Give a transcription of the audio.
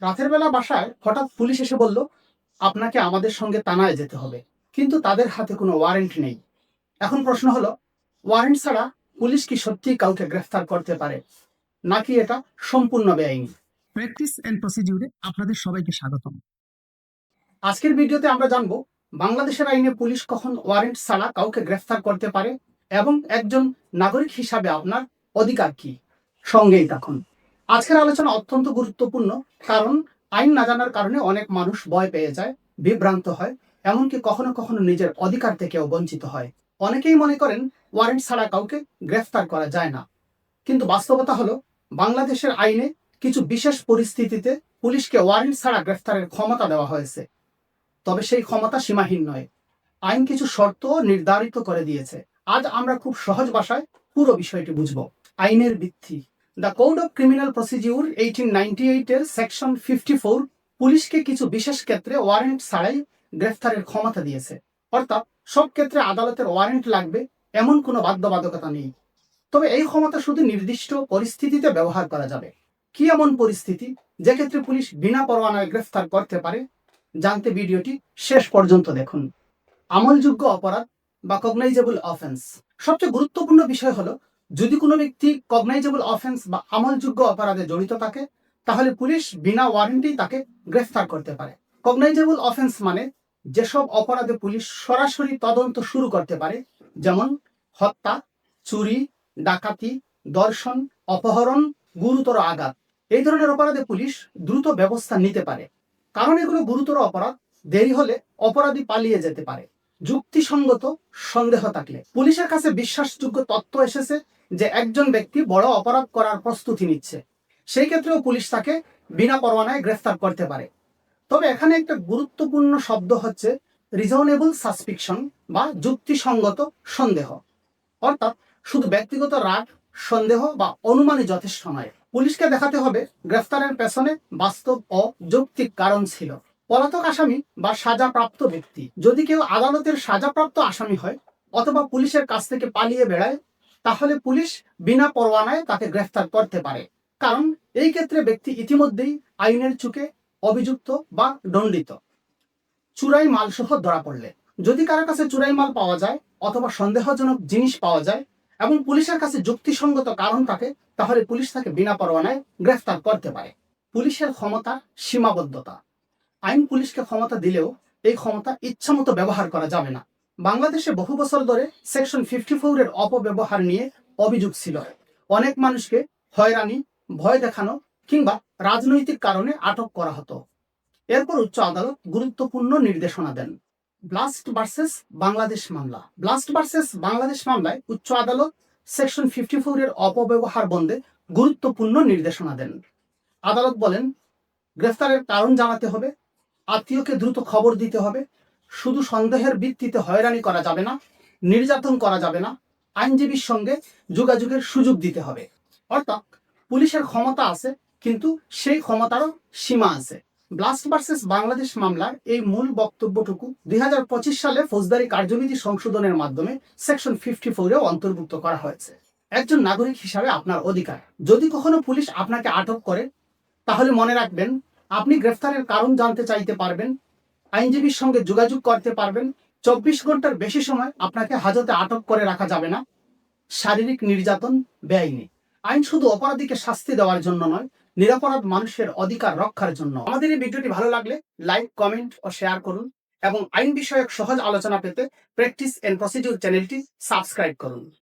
রাতের বেলা বাসায় হঠাৎ পুলিশ এসে বলল, আপনাকে আমাদের সঙ্গে থানায় যেতে হবে। কিন্তু তাদের হাতে কোনো ওয়ারেন্ট নেই। এখন প্রশ্ন হলো, ওয়ারেন্ট ছাড়া পুলিশ কি সত্যিই কাউকে গ্রেফতার করতে পারে, নাকি এটা সম্পূর্ণ বেআইনি? প্র্যাকটিস এন্ড প্রসিডিউরে আপনাদের সবাইকে স্বাগতম। আজকের ভিডিওতে আমরা জানবো বাংলাদেশের আইনে পুলিশ কখন ওয়ারেন্ট ছাড়া কাউকে গ্রেফতার করতে পারে এবং একজন নাগরিক হিসাবে আপনার অধিকার কি। সঙ্গেই থাকুন। আজকের আলোচনা অত্যন্ত গুরুত্বপূর্ণ, কারণ আইন না জানার কারণে অনেক মানুষ ভয় পেয়ে যায়, বিভ্রান্ত হয়, এমনকি কখনো কখনো নিজের অধিকার থেকেও বঞ্চিত হয়। অনেকেই মনে করেন ওয়ারেন্ট ছাড়া কাউকে গ্রেফতার করা যায় না, কিন্তু বাস্তবতা হলো বাংলাদেশের আইনে কিছু বিশেষ পরিস্থিতিতে পুলিশকে ওয়ারেন্ট ছাড়া গ্রেফতারের ক্ষমতা দেওয়া হয়েছে। তবে সেই ক্ষমতা সীমাহীন নয়। আইন কিছু শর্ত নির্ধারিত করে দিয়েছে। আজ আমরা খুব সহজ ভাষায় পুরো বিষয়টি বুঝব। আইনের ভিত্তি। The code of criminal procedure 1898 এর সেকশন 54 পুলিশকে কিছু বিশেষ ক্ষেত্রে ওয়ারেন্ট ছাড়াই গ্রেফতারের ক্ষমতা দিয়েছে। অর্থাৎ সব ক্ষেত্রে আদালতের ওয়ারেন্ট লাগবে এমন কোনো বাধ্যবাধকতা নেই। তবে এই ক্ষমতা শুধু নির্দিষ্ট পরিস্থিতিতে ব্যবহার করা যাবে। কি এমন পরিস্থিতি যে ক্ষেত্রে পুলিশ বিনা পরোয়ানায় গ্রেফতার করতে পারে? জানতে ভিডিওটি শেষ পর্যন্ত দেখুন। আমলযোগ্য অপরাধ বা কগনাইজেবল অফেন্স। সবচেয়ে গুরুত্বপূর্ণ বিষয় হলো, যদি কোনো ব্যক্তি কগনাইজেবল অফেন্স বা আমলযোগ্য অপরাধে জড়িত থাকে, তাহলে পুলিশ বিনা ওয়ারেন্টেই তাকে গ্রেফতার করতে পারে। কগনাইজেবল অফেন্স মানে যেসব অপরাধে পুলিশ সরাসরি তদন্ত শুরু করতে পারে, যেমন হত্যা, চুরি, ডাকাতি, ধর্ষণ, অপহরণ, গুরুতর আঘাত। এই ধরনের অপরাধে পুলিশ দ্রুত ব্যবস্থা নিতে পারে, কারণ এগুলো গুরুতর অপরাধ। দেরি হলে অপরাধী পালিয়ে যেতে পারে। যুক্তিসঙ্গত সন্দেহ থাকলে, পুলিশের কাছে বিশ্বাসযোগ্য তথ্য এসেছে যে একজন ব্যক্তি বড় অপরাধ করার প্রস্তুতি নিচ্ছে, সেই ক্ষেত্রেও পুলিশ তাকে বিনা পরোয়ানায় গ্রেফতার করতে পারে। তবে এখানে একটা গুরুত্বপূর্ণ শব্দ হচ্ছে রিজনেবল সাসপিকশন বা যুক্তিসঙ্গত সন্দেহ। অর্থাৎ শুধু ব্যক্তিগত রাগ, সন্দেহ বা অনুমানই যথেষ্ট নয়। পুলিশকে দেখাতে হবে গ্রেফতারের পেছনে বাস্তব ও যৌক্তিক কারণ ছিল। পলাতক আসামি বা সাজাপ্রাপ্ত ব্যক্তি, যদি কেউ আদালতের সাজাপ্রাপ্ত আসামি হয় অথবা পুলিশের কাছ থেকে পালিয়ে বেড়ায়, তাহলে পুলিশ বিনা পরোয়ানায় তাকে গ্রেফতার করতে পারে, কারণ এই ক্ষেত্রে ব্যক্তি ইতিমধ্যেই আইনের চোখে অভিযুক্ত বা দণ্ডিত। চুরাই মাল সহ ধরা পড়লে, যদি কারো কাছে চুরাই মাল পাওয়া যায় অথবা সন্দেহজনক জিনিস পাওয়া যায় এবং পুলিশের কাছে যুক্তিসঙ্গত কারণ থাকে, তাহলে পুলিশ তাকে বিনা পরোয়ানায় গ্রেফতার করতে পারে। পুলিশের ক্ষমতার সীমাবদ্ধতা। আইন পুলিশকে ক্ষমতা দিলেও এই ক্ষমতা ইচ্ছামতো ব্যবহার করা যাবে না। বাংলাদেশে বহু বছর ধরে সেকশন 54 এর অপব্যবহার নিয়ে অভিযোগ ছিল। অনেক মানুষকে হয়রানি, ভয় দেখানো কিংবা রাজনৈতিক কারণে আটক করা হতো। এরপর উচ্চ আদালত গুরুত্বপূর্ণ নির্দেশনা দেন। ব্লাস্ট ভার্সেস বাংলাদেশ মামলা। ব্লাস্ট ভার্সেস বাংলাদেশ মামলায় উচ্চ আদালত সেকশন 54 এর অপব্যবহার বন্ধে গুরুত্বপূর্ণ নির্দেশনা দেন। আদালত বলেন, গ্রেফতারের কারণ জানাতে হবে, আত্মীয়কে দ্রুত খবর দিতে হবে, শুধু সন্দেহের ভিত্তিতে হয়রানি করা যাবে না, নির্যাতন করা যাবে না, আইনজীবীর সঙ্গে যোগাযোগের সুযোগ দিতে হবে। অর্থাৎ পুলিশের ক্ষমতা আছে, কিন্তু সেই ক্ষমতারও সীমা আছে। ব্লাস্ট ভার্সেস বাংলাদেশ মামলার এই মূল বক্তব্যটুকু 2025 সালে ফৌজদারি কার্যবিধি সংশোধনের মাধ্যমে সেকশন 54-এও অন্তর্ভুক্ত করা হয়েছে। একজন নাগরিক হিসাবে আপনার অধিকার। যদি কখনো পুলিশ আপনাকে আটক করে, তাহলে মনে রাখবেন, আপনি গ্রেফতারের কারণ জানতে চাইতে পারবেন, আইনজীবীর সঙ্গে যোগাযোগ করতে পারবেন। 24 ঘন্টার বেশি সময় আপনাকে হাজতে আটক করে রাখা যাবে না। শারীরিক নির্যাতন বেআইনি। আইন শুধু অপরাধীকে শাস্তি দেওয়ার জন্য নয়, নিরপরাধ মানুষের অধিকার রক্ষার জন্য। আমাদের এই ভিডিওটি ভালো লাগলে লাইক, কমেন্ট ও শেয়ার করুন এবং আইন বিষয়ক সহজ আলোচনা পেতে প্র্যাকটিস এন্ড প্রসিডিউর চ্যানেলটি সাবস্ক্রাইব করুন।